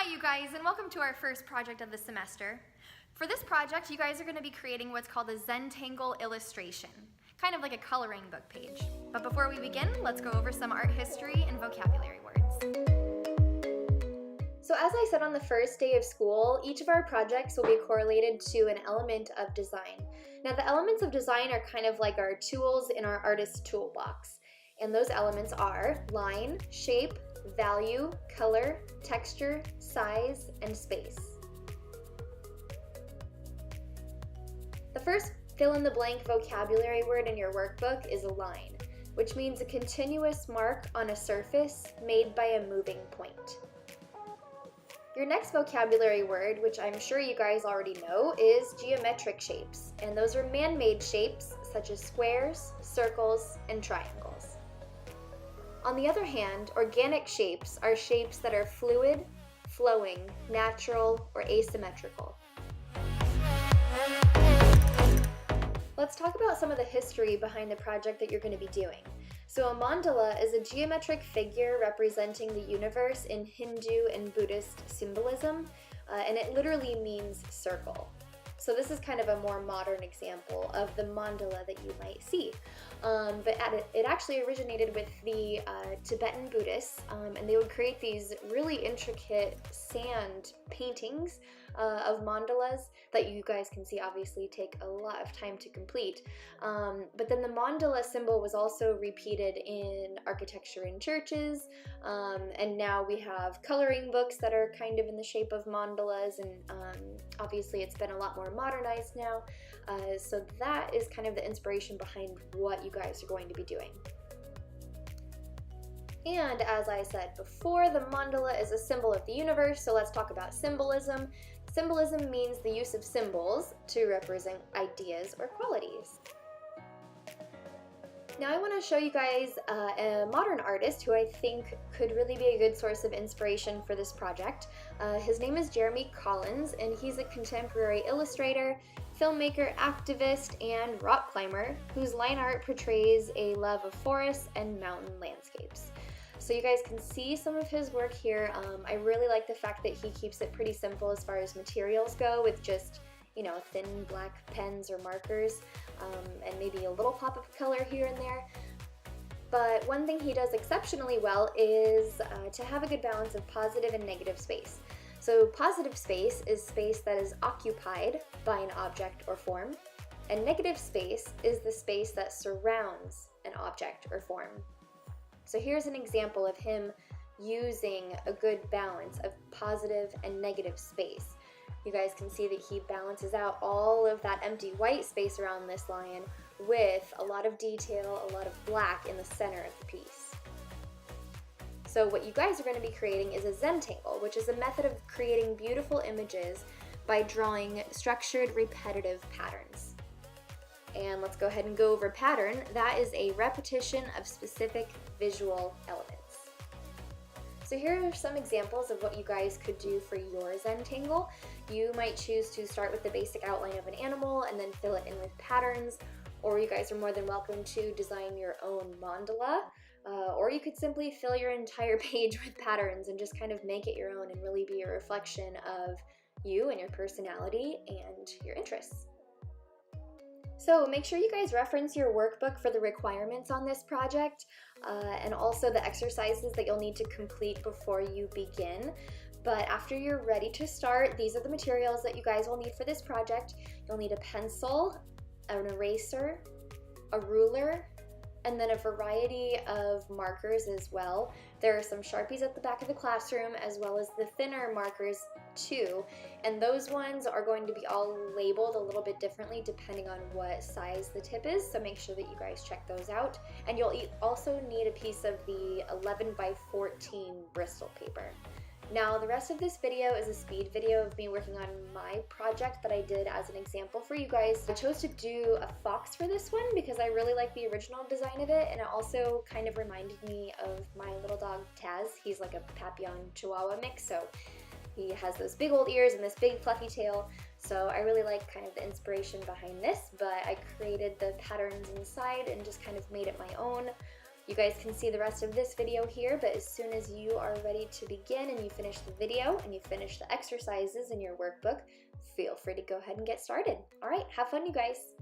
Hi you guys, and welcome to our first project of the semester. For this project, you guys are going to be creating what's called a Zentangle illustration, kind of like a coloring book page. But before we begin, let's go over some art history and vocabulary words. So as I said on the first day of school, each of our projects will be correlated to an element of design. Now the elements of design are kind of like our tools in our artist toolbox. And those elements are line, shape, value, color, texture, size, and space. The first fill-in-the-blank vocabulary word in your workbook is a line, which means a continuous mark on a surface made by a moving point. Your next vocabulary word, which I'm sure you guys already know, is geometric shapes, and those are man-made shapes such as squares, circles, and triangles. On the other hand, organic shapes are shapes that are fluid, flowing, natural, or asymmetrical. Let's talk about some of the history behind the project that you're going to be doing. So a mandala is a geometric figure representing the universe in Hindu and Buddhist symbolism, and it literally means circle. So this is kind of a more modern example of the mandala that you might see. But it actually originated with the Tibetan Buddhists, and they would create these really intricate sand paintings of mandalas that you guys can see obviously take a lot of time to complete. But then the mandala symbol was also repeated in architecture in churches, and now we have coloring books that are kind of in the shape of mandalas, and obviously it's been a lot more modernized now. So that is kind of the inspiration behind what you guys are going to be doing. And as I said before, the mandala is a symbol of the universe, so let's talk about symbolism. Symbolism means the use of symbols to represent ideas or qualities. Now I want to show you guys a modern artist who I think could really be a good source of inspiration for this project. His name is Jeremy Collins, and he's a contemporary illustrator, filmmaker, activist, and rock climber whose line art portrays a love of forests and mountain landscapes. So you guys can see some of his work here. I really like the fact that he keeps it pretty simple as far as materials go, with just thin black pens or markers, and maybe a little pop of color here and there. But one thing he does exceptionally well is to have a good balance of positive and negative space. So positive space is space that is occupied by an object or form, and negative space is the space that surrounds an object or form. So here's an example of him using a good balance of positive and negative space. You guys can see that he balances out all of that empty white space around this lion with a lot of detail, a lot of black in the center of the piece. So what you guys are going to be creating is a Zentangle, which is a method of creating beautiful images by drawing structured, repetitive patterns. And let's go ahead and go over pattern. That is a repetition of specific visual elements. So here are some examples of what you guys could do for your Zentangle. You might choose to start with the basic outline of an animal and then fill it in with patterns, or you guys are more than welcome to design your own mandala, or you could simply fill your entire page with patterns and just kind of make it your own and really be a reflection of you and your personality and your interests. So make sure you guys reference your workbook for the requirements on this project, and also the exercises that you'll need to complete before you begin. But after you're ready to start, these are the materials that you guys will need for this project. You'll need a pencil, an eraser, a ruler, and then a variety of markers as well. There are some Sharpies at the back of the classroom, as well as the thinner markers too, and those ones are going to be all labeled a little bit differently depending on what size the tip is, so make sure that you guys check those out. And you'll also need a piece of the 11 by 14 Bristol paper. Now the rest of this video is a speed video of me working on my project that I did as an example for you guys. I chose to do a fox for this one because I really like the original design of it, and it also kind of reminded me of my little dog Taz. He's like a Papillon Chihuahua mix, so he has those big old ears and this big fluffy tail. So I really like kind of the inspiration behind this, but I created the patterns inside and just kind of made it my own. You guys can see the rest of this video here, but as soon as you are ready to begin and you finish the video and you finish the exercises in your workbook, feel free to go ahead and get started. All right, have fun, you guys.